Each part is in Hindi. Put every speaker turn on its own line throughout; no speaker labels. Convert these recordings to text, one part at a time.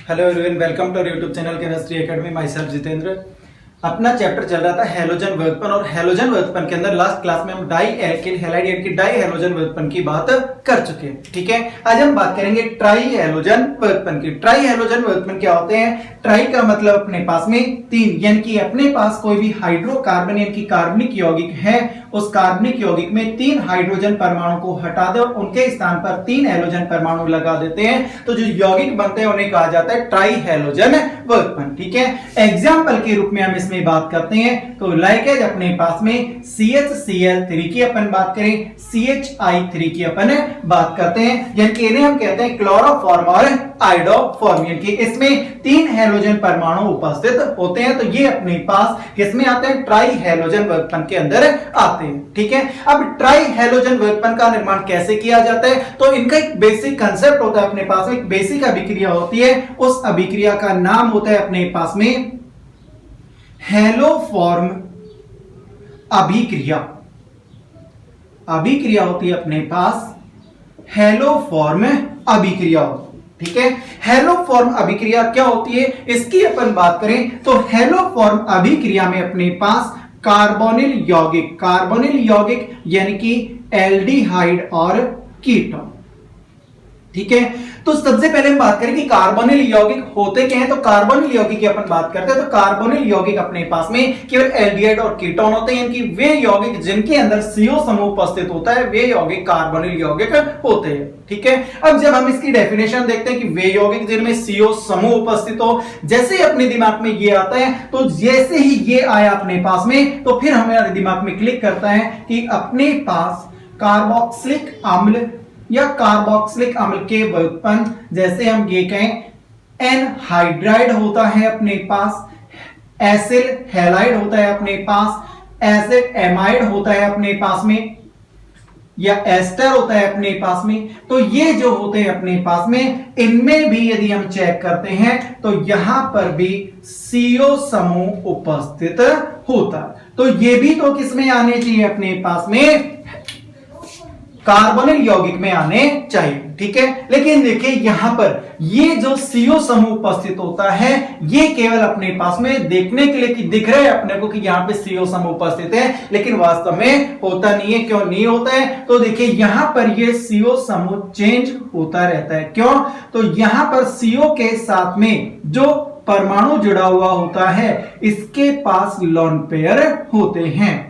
Hello everyone, welcome to our YouTube channel chemistry academy. Myself Jitendra. अपना चैप्टर चल रहा था हैलोजन व्युत्पन्न, और हैलोजन व्युत्पन्न के अंदर लास्ट क्लास में हम डाई एल्किल हैलाइड यानी कि डाई हैलोजन व्युत्पन्न की बात कर चुके हैं। ठीक है, आज हम बात करेंगे ट्राई हैलोजन व्युत्पन्न की। ट्राई हैलोजन व्युत्पन्न क्या होते हैं? ट्राई का मतलब अपने पास में तीन, यानी कि अपने पास कोई भी हाइड्रोकार्बन यानी कि कार्बनिक यौगिक है, उस कार्बनिक यौगिक में तीन हाइड्रोजन परमाणु को हटा दो, उनके स्थान पर तीन हैलोजन परमाणु लगा देते हैं, तो जो यौगिक बनते हैं उन्हें कहा जाता है ट्राई हैलोजन व्युत्पन्न। ठीक है, एग्जाम्पल के रूप में हम इसमें बात करते हैं तो लाइक एज अपने पास में CHCl3 की अपन बात करें, CHI3 की अपन बात करते हैं, यानी कि इन्हें हम कहते हैं क्लोरोफॉर्म और आइडोफॉर्म, यानी कि इसमें तीन हैलोजन परमाणु उपस्थित होते हैं, तो ये अपने पास किसमें आते हैं? ट्राई हैलोजन व्युत्पन्न के अंदर आते हैं। ठीक है, अब ट्राई हैलोजन व्युत्पन्न का निर्माण कैसे किया जाता है? तो इनका एक बेसिक कंसेप्ट होता है, अपने पास में एक बेसिक अभिक्रिया होती है, उस अभिक्रिया का नाम होता है अपने पास में हैलोफॉर्म अभिक्रिया। अभिक्रिया होती है अपने पास हैलोफॉर्म अभिक्रिया होती है। ठीक है, हैलोफॉर्म अभिक्रिया क्या होती है इसकी अपन बात करें तो हैलोफॉर्म अभिक्रिया में अपने पास कार्बोनिल यौगिक यानी कि एल्डिहाइड और कीटोन। ठीक है, तो सबसे पहले हम बात करें कि कार्बोनिल यौगिक होते क्या हैं। तो कार्बोनिल यौगिक की अपन बात करते हैं तो कार्बोनिल यौगिक अपने पास में केवल एल्डिहाइड और कीटोन होते हैं, यानी कि वे यौगिक जिनके अंदर CO समूह उपस्थित होता है वे यौगिक कार्बोनिल यौगिक होते हैं। ठीक है, अब जब हम इसकी डेफिनेशन देखते हैं कि वे यौगिक जिनमें CO समूह उपस्थित हो, जैसे ही अपने दिमाग में ये आता है तो जैसे ही ये आया अपने पास में तो फिर हमारे दिमाग में क्लिक करता है कि अपने पास कार्बोक्सिलिक अम्ल या कार्बोक्सिलिक अम्ल के व्युत्पन्न, जैसे हम ये कहें एनहाइड्राइड होता है अपने पास, एसिल हैलाइड होता है अपने पास, एसिड एमाइड होता है अपने पास में, या एस्टर होता है अपने पास में, तो ये जो होते हैं अपने पास में, इनमें भी यदि हम चेक करते हैं तो यहां पर भी CO समूह उपस्थित होता, तो ये भी तो किसमें आने चाहिए? अपने पास में कार्बोनिल यौगिक में आने चाहिए। ठीक है, लेकिन देखिए यहां पर ये जो CO समूह उपस्थित होता है ये केवल अपने पास में देखने के लिए कि दिख रहा है अपने को कि यहां पे CO समूह उपस्थित है, लेकिन वास्तव में होता नहीं है। क्यों नहीं होता है? तो देखिए यहां पर ये CO समूह चेंज होता रहता है। क्यों? तो यहां पर CO के साथ में जो परमाणु जुड़ा हुआ होता है इसके पास लोन पेयर होते हैं,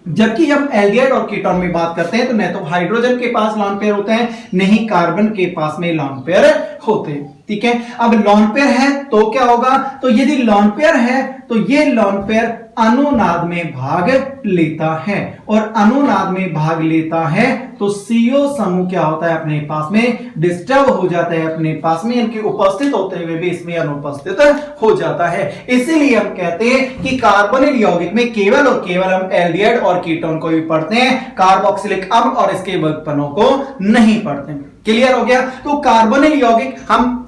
जबकि हम एल्डिहाइड और कीटोन में बात करते हैं तो न तो हाइड्रोजन के पास लोन पेयर होते हैं, नहीं कार्बन के पास में लोन पेयर होते हैं। ठीक है, अब लोन पेयर है तो क्या होगा? तो यदि लोन पेयर है तो ये लोन पेयर अनुनाद में भाग लेता है, और अनुनाद में भाग लेता है तो CO समूह क्या होता है? अपने पास में डिस्टर्ब हो जाता है, अपने पास में इनके उपस्थित होते हुए भी इसमें अनुपस्थित हो जाता है। इसीलिए हम कहते हैं कि कार्बोनिल यौगिक में केवल और केवल हम एल्डिहाइड और कीटोन को भी पढ़ते हैं, कार्बोक्सिलिक अम्ल और इसके व्युत्पन्नों को नहीं पढ़ते। क्लियर हो गया? तो कार्बोनिल यौगिक हम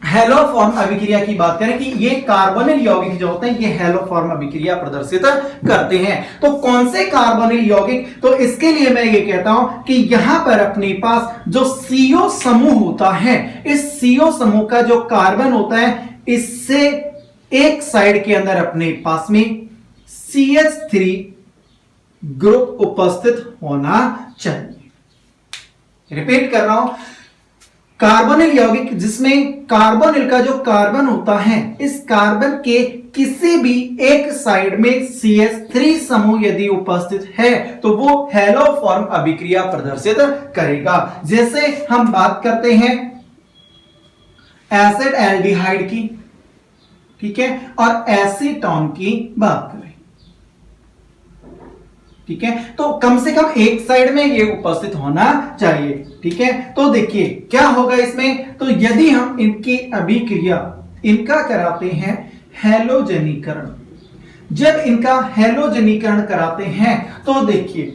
हैलोफॉर्म अभिक्रिया की बात करें कि ये कार्बोनिल यौगिक जो होते हैं ये हैलोफॉर्म अभिक्रिया प्रदर्शित करते हैं। तो कौन से कार्बोनिल यौगिक? तो इसके लिए मैं ये कहता हूं कि यहां पर अपने पास जो CO समूह होता है, इस CO समूह का जो कार्बन होता है इससे एक साइड के अंदर अपने पास में CH3 ग्रुप उपस्थित होना चाहिए। रिपीट कर रहा हूं, कार्बोनिल यौगिक जिसमें कार्बोनिल का जो कार्बन होता है इस कार्बन के किसी भी एक साइड में CH3 समूह यदि उपस्थित है तो वो हैलोफॉर्म अभिक्रिया प्रदर्शित करेगा। जैसे हम बात करते हैं एसिड एल्डिहाइड की, ठीक है, और एसीटोन की बात करें, ठीक है, तो कम से कम एक साइड में ये उपस्थित होना चाहिए। ठीक है, तो देखिए क्या होगा इसमें? तो यदि हम इनकी अभिक्रिया इनका कराते हैं हैलोजनीकरण, जब इनका हैलोजनीकरण कराते हैं तो देखिए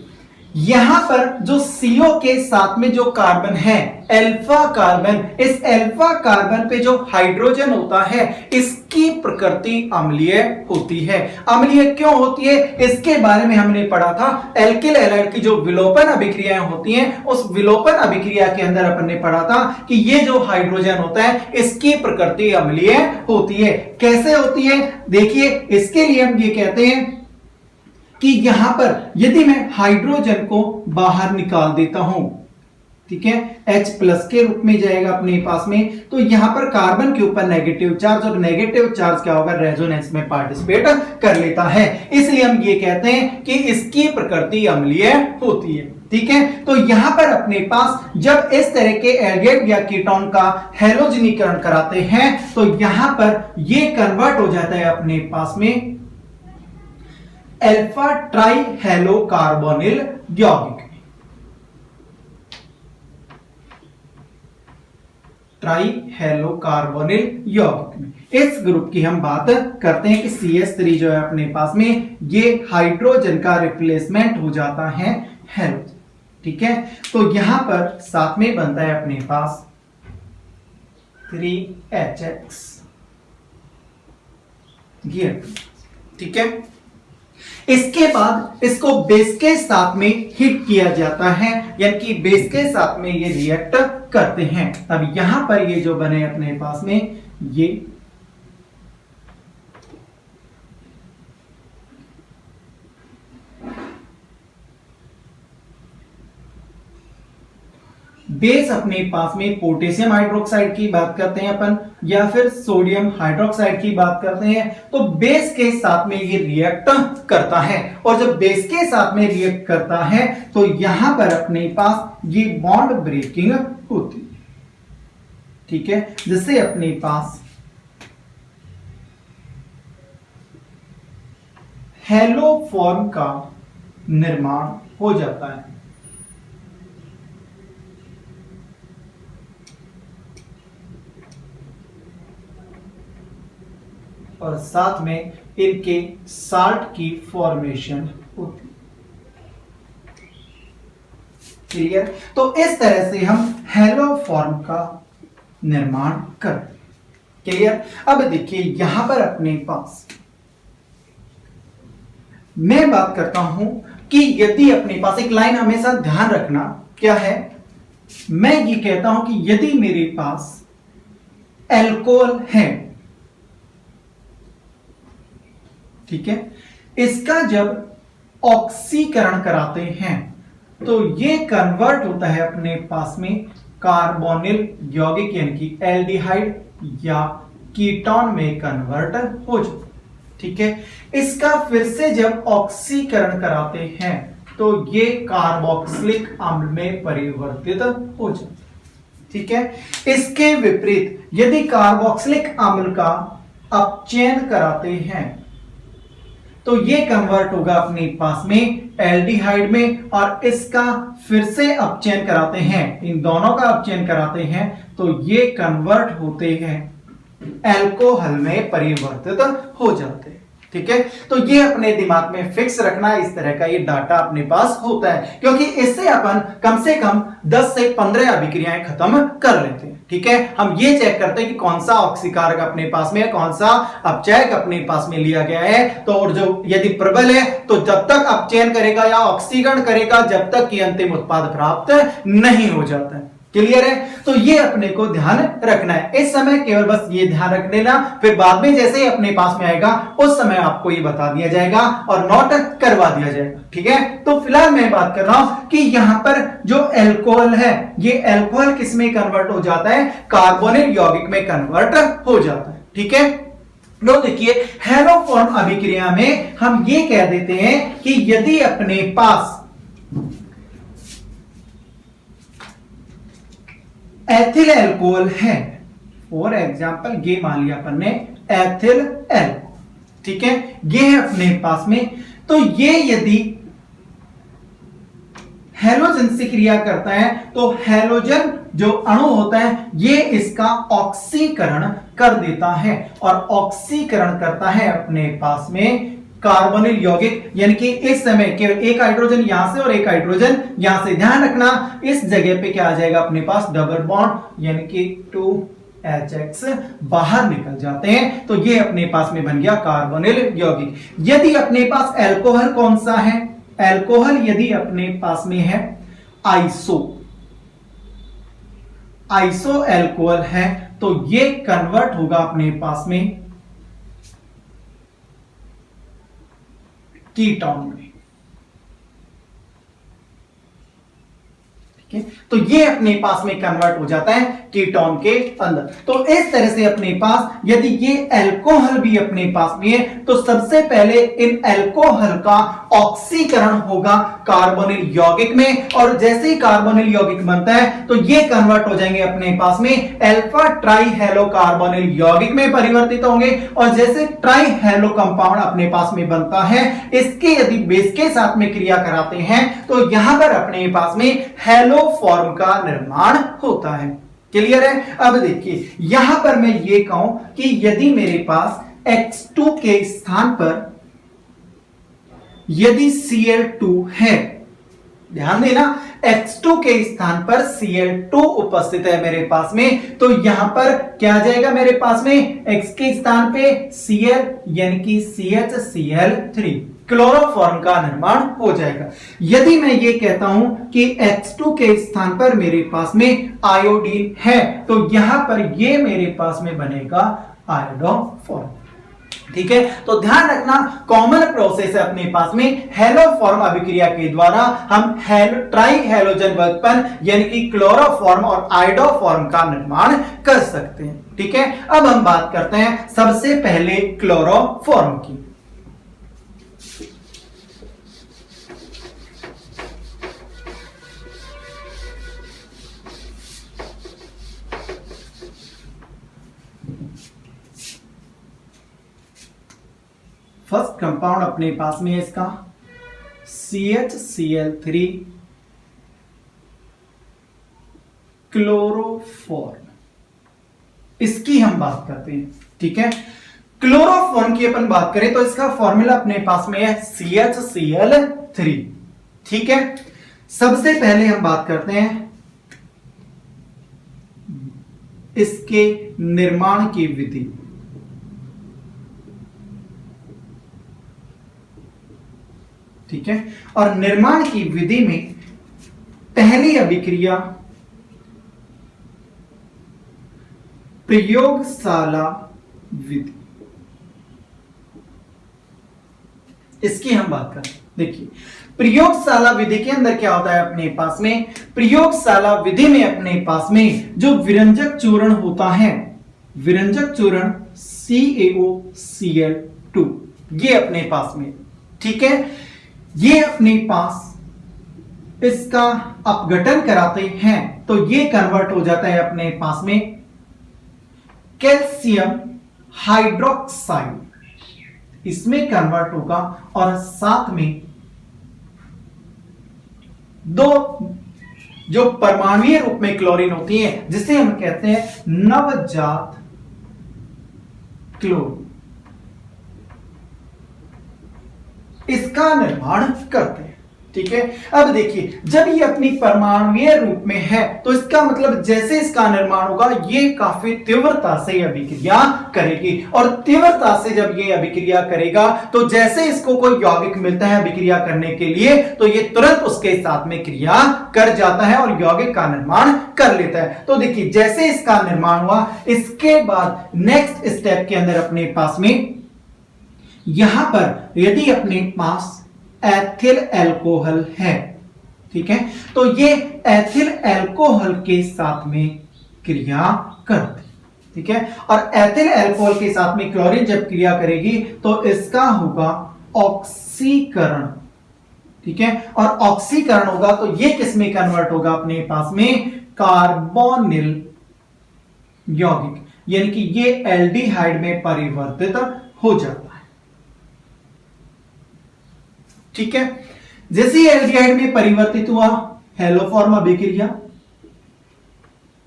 यहां पर जो CO के साथ में जो कार्बन है अल्फा कार्बन, इस अल्फा कार्बन पे जो हाइड्रोजन होता है इसकी प्रकृति अम्लीय होती है। अम्लीय क्यों होती है इसके बारे में हमने पढ़ा था। एल्किल हैलाइड की जो विलोपन अभिक्रियाएं होती हैं उस विलोपन अभिक्रिया के अंदर अपन ने पढ़ा था कि ये जो हाइड्रोजन होता है इसकी प्रकृति अम्लीय होती है। कैसे होती है देखिए, इसके लिए हम ये कहते हैं कि यहां पर यदि मैं हाइड्रोजन को बाहर निकाल देता हूं, ठीक है, H प्लस के रूप में जाएगा अपने पास में, तो यहां पर कार्बन के ऊपर नेगेटिव चार्ज, और नेगेटिव चार्ज क्या होगा, रेजोनेंस में पार्टिसिपेट कर लेता है। इसलिए हम ये कहते हैं कि इसकी प्रकृति अम्लीय होती है। ठीक है, तो यहां पर अपने पास जब इस तरह के एल्डिहाइड या कीटोन का हैलोजनीकरण कराते हैं तो यहां पर ये कन्वर्ट हो जाता है अपने पास में अल्फा ट्राई हेलो कार्बोनिल यौगिक, ट्राई हेलो कार्बोनिल यौगिक में। इस ग्रुप की हम बात करते हैं कि CH3 जो है अपने पास में ये हाइड्रोजन का रिप्लेसमेंट हो जाता है हेलोजन। ठीक है, तो यहां पर साथ में बनता है अपने पास 3HX। ठीक है, इसके बाद इसको बेस के साथ में हिट किया जाता है, यानी कि बेस के साथ में ये रिएक्ट करते हैं। अब यहां पर ये जो बने अपने पास में ये बेस अपने पास में पोटेशियम हाइड्रोक्साइड की बात करते हैं अपन, या फिर सोडियम हाइड्रोक्साइड की बात करते हैं, तो बेस के साथ में ये रिएक्ट करता है। और जब बेस के साथ में रिएक्ट करता है तो यहां पर अपने पास ये बॉन्ड ब्रेकिंग होती है। ठीक है, जिससे अपने पास हेलो फॉर्म का निर्माण हो जाता है। और साथ में इनके साल्ट की फॉर्मेशन होती है। क्लियर, तो इस तरह से हम हेलो फॉर्म का निर्माण करते हैं। क्लियर, अब देखिए यहां पर अपने पास मैं बात करता हूं कि यदि अपने पास एक लाइन हमेशा ध्यान रखना क्या है, मैं ये कहता हूं कि यदि मेरे पास अल्कोहल है, ठीक है, इसका जब ऑक्सीकरण कराते हैं तो ये कन्वर्ट होता है अपने पास में कार्बोनिल यौगिक यानी कि एल्डिहाइड या कीटोन में कन्वर्ट हो जाता है। ठीक है, इसका फिर से जब ऑक्सीकरण कराते हैं तो ये कार्बोक्सिलिक अम्ल में परिवर्तित हो जाता है। ठीक है, इसके विपरीत यदि कार्बोक्सिलिक अम्ल का अपचयन कराते हैं तो ये कन्वर्ट होगा अपने पास में एल्डिहाइड में, और इसका फिर से अपचयन कराते हैं, इन दोनों का अपचयन कराते हैं तो ये कन्वर्ट होते हैं अल्कोहल में परिवर्तित हो जाते हैं। ठीक है, तो ये अपने दिमाग में फिक्स रखना, इस तरह का ये डाटा अपने पास होता है, क्योंकि इससे अपन कम से कम 10 से 15 अभिक्रियाएं खत्म कर लेते हैं। ठीक है, हम ये चेक करते हैं कि कौन सा ऑक्सीकारक अपने पास में है, कौन सा अपचयक अपने पास में लिया गया है। तो और जो यदि प्रबल है तो जब तक अपचयन करेगा या ऑक्सीकरण करेगा जब तक कि अंतिम उत्पाद प्राप्त नहीं हो जाता है। क्लियर है, तो ये अपने को ध्यान रखना है। इस समय केवल बस ये ध्यान रख लेना, फिर बाद में जैसे ही अपने पास में आएगा उस समय आपको ये बता दिया जाएगा और नोट करवा दिया जाएगा। ठीक है, तो फिलहाल मैं बात कर रहा हूं कि यहां पर जो अल्कोहल है ये अल्कोहल किस में कन्वर्ट हो जाता है, कार्बोनिल यौगिक में कन्वर्ट हो जाता है। ठीक है, लो देखिए हेलो फॉर्म अभिक्रिया में हम ये कह देते हैं कि यदि अपने पास एथिल अल्कोहल है, फॉर एग्जाम्पल ये मान लिया अपन ने एथिल अल्कोहल, ठीक है, ये है अपने पास में, तो ये यदि हैलोजन से क्रिया करता है तो हैलोजन जो अणु होता है ये इसका ऑक्सीकरण कर देता है, और ऑक्सीकरण करता है अपने पास में कार्बोनिल यौगिक, यानी कि इस समय केवल एक हाइड्रोजन यहां से और एक हाइड्रोजन यहां से, ध्यान रखना इस जगह पे क्या आ जाएगा अपने पास डबल बॉन्ड, यानी कि 2HX बाहर निकल जाते हैं, तो ये अपने पास में बन गया कार्बोनिल यौगिक। यदि अपने पास एल्कोहल कौन सा है, एल्कोहल यदि अपने पास में है आइसो एल्कोहल है, तो ये कन्वर्ट होगा अपने पास में कीटोन में। तो ये अपने पास में कन्वर्ट हो जाता है कीटोन के अंदर। तो इस तरह से अपने पास यदि ये अल्कोहल भी अपने पास में है, तो सबसे पहले इन अल्कोहल का ऑक्सीकरण होगा कार्बोनिल यौगिक में, और जैसे ही कार्बोनिल यौगिक बनता है तो ये कन्वर्ट हो जाएंगे अपने पास में अल्फा ट्राई हेलो कार्बोनिल यौगिक में परिवर्तित होंगे। और जैसे ट्राई हेलो कंपाउंड अपने पास में बनता है, इसके यदि बेस के साथ में क्रिया कराते हैं तो यहां पर अपने पास में हेलो फॉर्म का निर्माण होता है। क्लियर है? अब देखिए यहां पर मैं ये कहूं कि यदि मेरे पास X2 के स्थान पर यदि Cl2 है, ध्यान देना X2 के स्थान पर Cl2 उपस्थित है मेरे पास में, तो यहां पर क्या आ जाएगा मेरे पास में X के स्थान पे Cl यानी कि CHCl3 क्लोरोफॉर्म का निर्माण हो जाएगा। यदि मैं ये कहता हूं कि X2 के स्थान पर मेरे पास में आयोडीन है, तो यहां पर ये मेरे पास में बनेगा आयोडोफॉर्म। ठीक है, तो ध्यान रखना कॉमन प्रोसेस है अपने पास में हेलो फॉर्म अभिक्रिया के द्वारा हम ट्राई हेलोजन व्युत्पन्न यानी कि क्लोरोफॉर्म और आयोडोफॉर्म का निर्माण कर सकते हैं। ठीक है, अब हम बात करते हैं सबसे पहले क्लोरोफॉर्म की। फर्स्ट कंपाउंड अपने पास में है इसका CHCl3 क्लोरोफॉर्म, इसकी हम बात करते हैं। ठीक है, क्लोरोफॉर्म की अपन बात करें तो इसका फॉर्मूला अपने पास में है CHCl3। ठीक है, सबसे पहले हम बात करते हैं इसके निर्माण की विधि। ठीक है, और निर्माण की विधि में पहली अभिक्रिया प्रयोगशाला विधि, इसकी हम बात करें। देखिए प्रयोगशाला विधि के अंदर क्या होता है अपने पास में, प्रयोगशाला विधि में अपने पास में जो विरंजक चूर्ण होता है, विरंजक चूर्ण CaOCl2, ये अपने पास में। ठीक है, ये अपने पास इसका अपघटन कराते हैं तो ये कन्वर्ट हो जाता है अपने पास में कैल्शियम हाइड्रोक्साइड, इसमें कन्वर्ट होगा, और साथ में दो जो परमाणुीय रूप में क्लोरीन होती है जिसे हम कहते हैं नवजात क्लोरीन, इसका निर्माण करते हैं। ठीक है, अब देखिए जब ये अपनी परमाणुीय रूप में है तो इसका मतलब जैसे इसका निर्माण होगा ये काफी तीव्रता से अभिक्रिया करेगी, और तीव्रता से जब ये अभिक्रिया करेगा तो जैसे इसको कोई यौगिक मिलता है अभिक्रिया करने के लिए तो ये तुरंत उसके साथ में क्रिया कर जाता है और यौगिक का निर्माण कर लेता है। तो देखिए जैसे इसका निर्माण हुआ, इसके बाद नेक्स्ट स्टेप के अंदर अपने पास में यहां पर यदि अपने पास एथिल अल्कोहल है, ठीक है, तो ये एथिल अल्कोहल के साथ में क्रिया करती। ठीक है, और एथिल अल्कोहल के साथ में क्लोरीन जब क्रिया करेगी तो इसका होगा ऑक्सीकरण। ठीक है, और ऑक्सीकरण होगा तो ये किस में कन्वर्ट होगा अपने पास में कार्बोनिल यौगिक, यानी कि ये एल्डिहाइड में परिवर्तित हो जाता है। ठीक है, जैसे एल्डिहाइड में परिवर्तित हुआ हेलोफॉर्म अभिक्रिया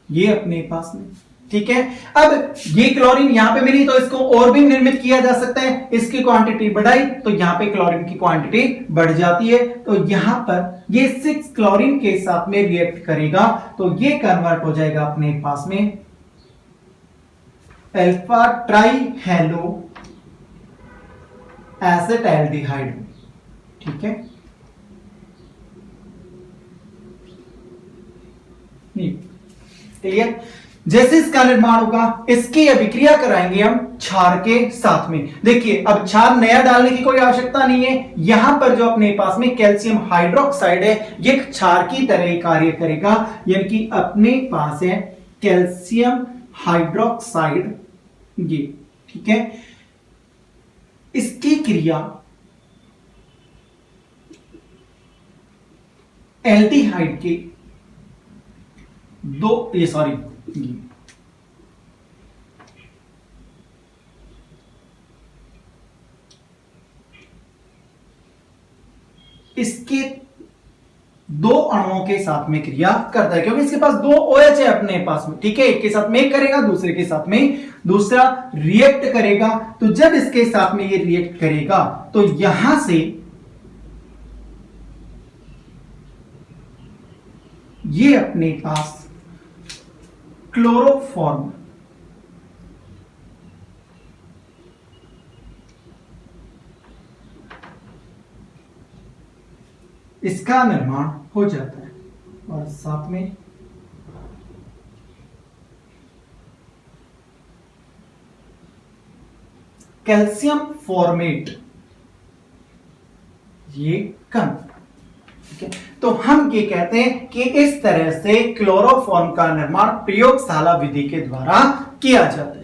ये अपने पास में। ठीक है। अब ये क्लोरीन यहां पे मिली तो इसको और भी निर्मित किया जा सकता है, इसकी क्वांटिटी बढ़ाई तो यहां पे क्लोरीन की क्वांटिटी बढ़ जाती है। तो यहां पर ये 6 क्लोरीन के साथ में रिएक्ट करेगा तो ये कन्वर्ट हो जाएगा अपने पास में अल्फा ट्राई हेलो एसिटाल्डिहाइड में, ठीक है। क्लियर। जैसे इसका निर्माण होगा इसकी अभिक्रिया कराएंगे हम क्षार के साथ में। देखिए अब क्षार नया डालने की कोई आवश्यकता नहीं है, यहां पर जो अपने पास में कैल्शियम हाइड्रोक्साइड है ये क्षार की तरह ही कार्य करेगा, यानी कि अपने पास है कैल्शियम हाइड्रोक्साइड ये, ठीक है। इसकी क्रिया एल्डिहाइड के इसके 2 अणुओं के साथ में क्रिया करता है, क्योंकि इसके पास 2 OH है अपने पास में, ठीक है। एक के साथ में एक करेगा, दूसरे के साथ में दूसरा रिएक्ट करेगा। तो जब इसके साथ में ये रिएक्ट करेगा तो यहां से ये अपने पास क्लोरोफॉर्म इसका निर्माण हो जाता है और साथ में कैल्शियम फॉर्मेट ये कम, ठीक है। तो हम ये कहते हैं कि इस तरह से क्लोरोफॉर्म का निर्माण प्रयोगशाला विधि के द्वारा किया जाता है।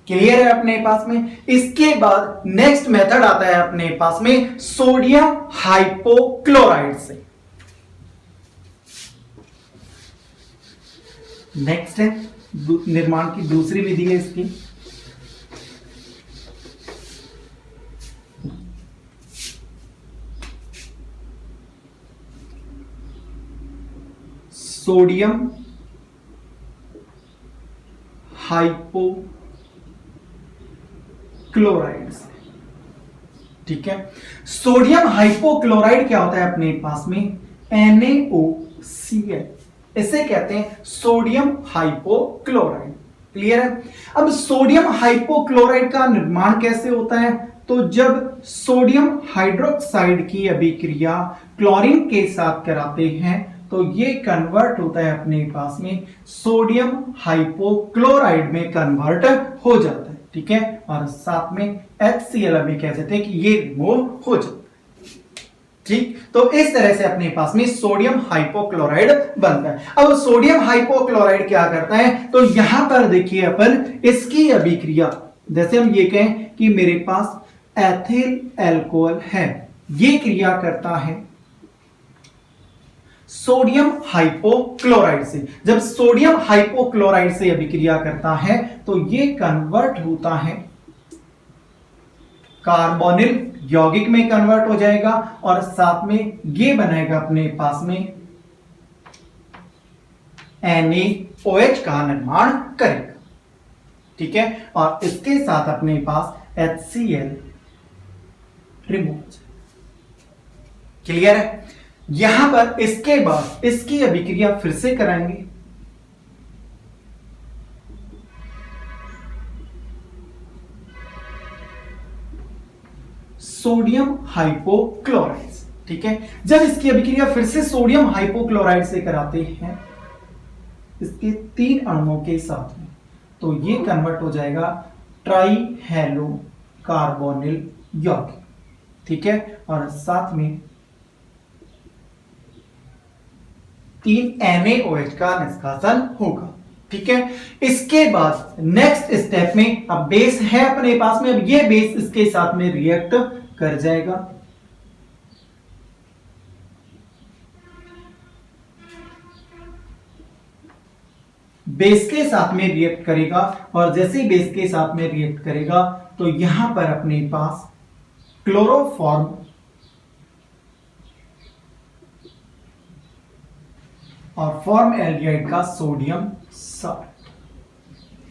क्लियर है अपने पास में। इसके बाद नेक्स्ट मेथड आता है अपने पास में सोडियम हाइपोक्लोराइड से। नेक्स्ट है निर्माण की दूसरी विधि है इसकी सोडियम हाइपोक्लोराइड से, ठीक है। सोडियम हाइपोक्लोराइड क्या होता है अपने पास में NaOCl, इसे कहते हैं सोडियम हाइपोक्लोराइड। क्लियर है। अब सोडियम हाइपोक्लोराइड का निर्माण कैसे होता है, तो जब सोडियम हाइड्रोक्साइड की अभिक्रिया क्लोरीन के साथ कराते हैं तो ये कन्वर्ट होता है अपने पास में सोडियम हाइपोक्लोराइड में कन्वर्ट हो जाता है, ठीक है। और साथ में HCl अभी कहते थे कि ये रिमूव हो जाता है, ठीक। तो इस तरह से अपने पास में सोडियम हाइपोक्लोराइड बनता है। अब सोडियम हाइपोक्लोराइड क्या करता है, तो यहां पर देखिए अपन इसकी अभिक्रिया, जैसे हम ये कहें कि मेरे पास एथिल अल्कोहल है, ये क्रिया करता है सोडियम हाइपोक्लोराइड से। जब सोडियम हाइपोक्लोराइड से अभिक्रिया करता है तो ये कन्वर्ट होता है कार्बोनिल यौगिक में कन्वर्ट हो जाएगा और साथ में ये बनाएगा अपने पास में NaOH का निर्माण करेगा, ठीक है। और इसके साथ अपने पास HCl रिमूव। क्लियर है। यहां पर इसके बाद इसकी अभिक्रिया फिर से कराएंगे, सोडियम हाइपोक्लोराइड, ठीक है। जब इसकी अभिक्रिया फिर से सोडियम हाइपोक्लोराइड से कराते हैं इसके 3 अणुओं के साथ में, तो ये कन्वर्ट हो जाएगा ट्राई हेलो कार्बोनिल यौगिक, ठीक है। और साथ में 3 NaOH का निष्कासन होगा, ठीक है। इसके बाद नेक्स्ट स्टेप में अब बेस है अपने पास में, अब ये बेस इसके साथ में रिएक्ट कर जाएगा, बेस के साथ में रिएक्ट करेगा और जैसे ही बेस के साथ में रिएक्ट करेगा तो यहां पर अपने पास क्लोरोफॉर्म और फॉर्म एल्डिहाइड का सोडियम सल्फेट,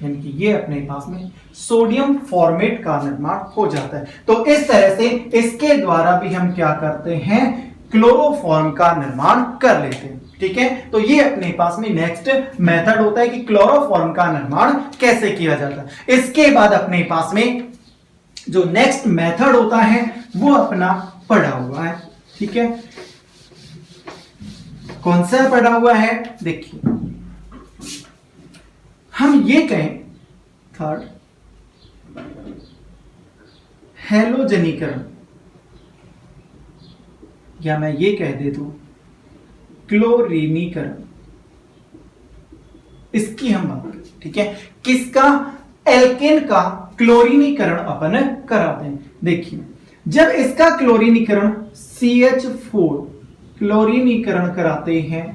यानी कि ये अपने पास में सोडियम फॉर्मेट का निर्माण हो जाता है। तो इस तरह से इसके द्वारा भी हम क्या करते हैं, क्लोरोफॉर्म का निर्माण कर लेते हैं। ठीक है, तो ये अपने पास में नेक्स्ट मेथड होता है कि क्लोरोफॉर्म का निर्माण कैसे किया जाता है। इसके बाद अपने पास में जो नेक्स्ट मेथड होता है वो अपना पड़ा हुआ है। ठीक है, कौन सा पड़ा हुआ है, देखिए हम ये कहें थर्ड हैलोजनीकरण, या मैं ये कह दे दूं क्लोरीनीकरण, इसकी हम बात करें। ठीक है, किसका, एल्केन का क्लोरीनीकरण अपन कराते हैं। देखिए जब इसका क्लोरीनीकरण CH4 क्लोरीनीकरण कराते हैं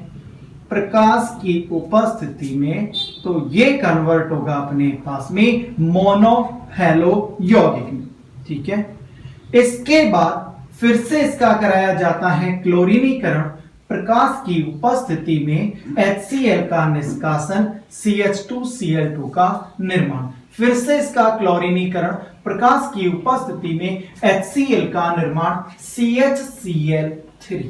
प्रकाश की उपस्थिति में, तो ये कन्वर्ट होगा अपने पास में मोनो हैलो यौगिक में। ठीक है, इसके बाद फिर से इसका कराया जाता है क्लोरीनीकरण प्रकाश की उपस्थिति में HCl का निष्कासन, CH2Cl2 का निर्माण, फिर से इसका क्लोरीनीकरण प्रकाश की उपस्थिति में HCl का निर्माण, CHCl3।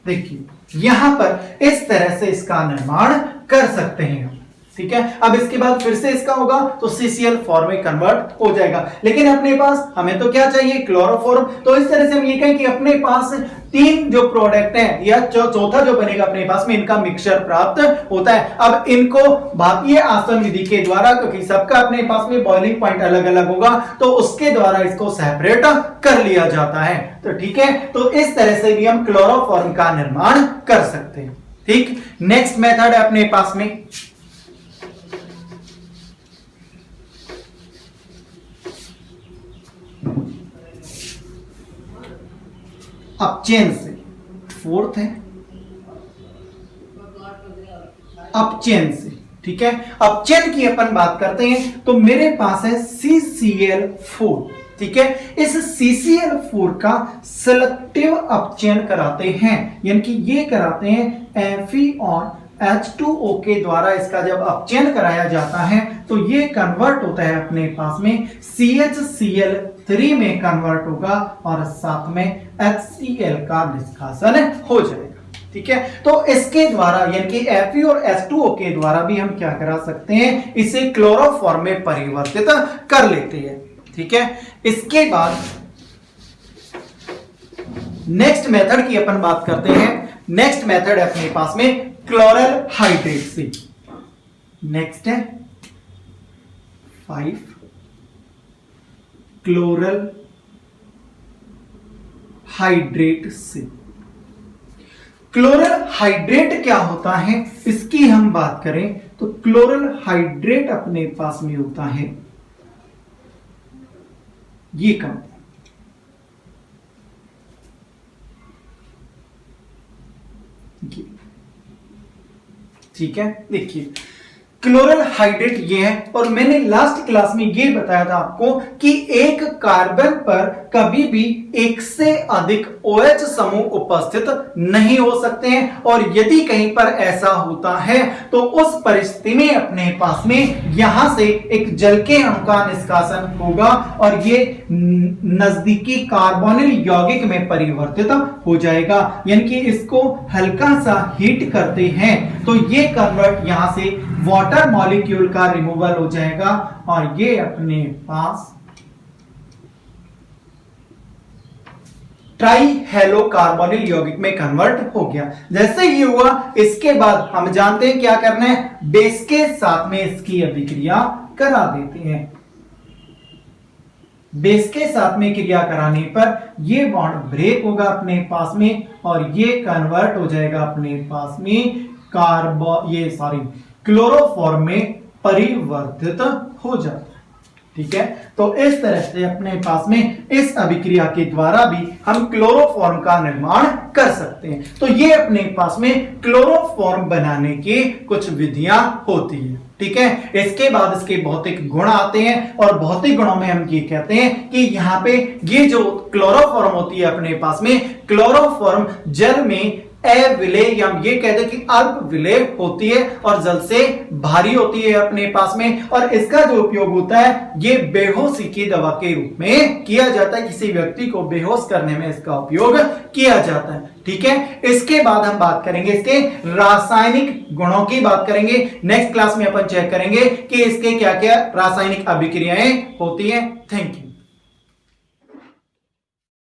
देखिए यहां पर इस तरह से इसका निर्माण कर सकते हैं। ठीक है, अब इसके बाद फिर से इसका होगा तो CCl फॉर्म में कन्वर्ट हो जाएगा। लेकिन अपने पास हमें तो क्या चाहिए, क्लोरोफॉर्म। तो इस तरह से हम ये कहें कि अपने पास तीन जो प्रोडक्ट हैं या चौथा जो बनेगा अपने पास में, इनका मिक्सचर प्राप्त होता है। अब इनको भापीय आसवन विधि के द्वारा, क्योंकि सबका अपने पास में बॉइलिंग पॉइंट अलग अलग होगा, तो उसके द्वारा इसको सेपरेट कर लिया जाता है। तो ठीक है, तो इस तरह से भी हम क्लोरोफॉर्म का निर्माण कर सकते हैं। ठीक, नेक्स्ट मेथड है अपने पास में अपचयन से, फोर्थ है अपचयन से। ठीक है, अपचयन की अपन बात करते हैं तो मेरे पास है CCl4। ठीक है, इस CCl4 का सिलेक्टिव अपचयन कराते हैं, यानी कि ये कराते हैं Fe और H2O के द्वारा। इसका जब अपचयन कराया जाता है तो ये कन्वर्ट होता है अपने पास में CHCl3 में कन्वर्ट होगा और साथ में HCl का निष्कासन हो जाएगा। ठीक है, तो इसके द्वारा यानी कि Fe और H2O के द्वारा भी हम क्या करा सकते हैं, इसे क्लोरोफॉर्म में परिवर्तित कर लेते हैं। ठीक है, इसके बाद नेक्स्ट मेथड की अपन बात करते हैं। नेक्स्ट मेथड है अपने पास में क्लोरल हाइड्रेट से। नेक्स्ट है 5 क्लोरल हाइड्रेट से। क्लोरल हाइड्रेट क्या होता है इसकी हम बात करें तो क्लोरल हाइड्रेट अपने पास में होता है ये कम। ठीक है, देखिए क्लोरल हाइड्रेट ये है, और मैंने लास्ट क्लास में ये बताया था आपको कि एक कार्बन पर कभी भी एक से अधिक OH समूह उपस्थित नहीं हो सकते हैं, और यदि कहीं पर ऐसा होता है तो उस परिस्थिति में अपने पास में यहां से एक जल के अणु का निष्कासन होगा और ये नजदीकी कार्बोनिल यौगिक में परिवर्तित हो जाएगा। यानी कि इसको हल्का सा हीट करते हैं तो ये कन्वर्ट यहां से वाटर मॉलिक्यूल का रिमूवल हो जाएगा और ये अपने पास ट्राई हेलो कार्बोनिल यौगिक में कन्वर्ट हो गया। जैसे ये हुआ इसके बाद हम जानते हैं क्या करना है, बेस के साथ में इसकी अभिक्रिया करा देते हैं। बेस के साथ में क्रिया कराने पर ये बॉन्ड ब्रेक होगा अपने पास में और ये कन्वर्ट हो जाएगा अपने पास में क्लोरोफॉर्म में परिवर्तित हो जाता है। ठीक है, तो इस तरह से अपने पास में इस अभिक्रिया के द्वारा भी हम क्लोरोफॉर्म का निर्माण कर सकते हैं। तो ये अपने पास में क्लोरोफॉर्म बनाने की कुछ विधियां होती है। ठीक है, इसके बाद इसके भौतिक गुण आते हैं और भौतिक गुणों में हम ये कहते हैं कि यहाँ पे ये जो क्लोरोफॉर्म होती है अपने पास में, क्लोरोफॉर्म जल में अविलेय या हम ये कहते हैं कि अल्प विलेय होती है और जल से भारी होती है अपने पास में। और इसका जो उपयोग होता है ये बेहोशी की दवा के रूप में किया जाता है, किसी व्यक्ति को बेहोश करने में इसका उपयोग किया जाता है। ठीक है, इसके बाद हम बात करेंगे इसके रासायनिक गुणों की बात करेंगे। नेक्स्ट क्लास में अपन चेक करेंगे कि इसके क्या क्या रासायनिक अभिक्रियाएं होती हैं। Thank you.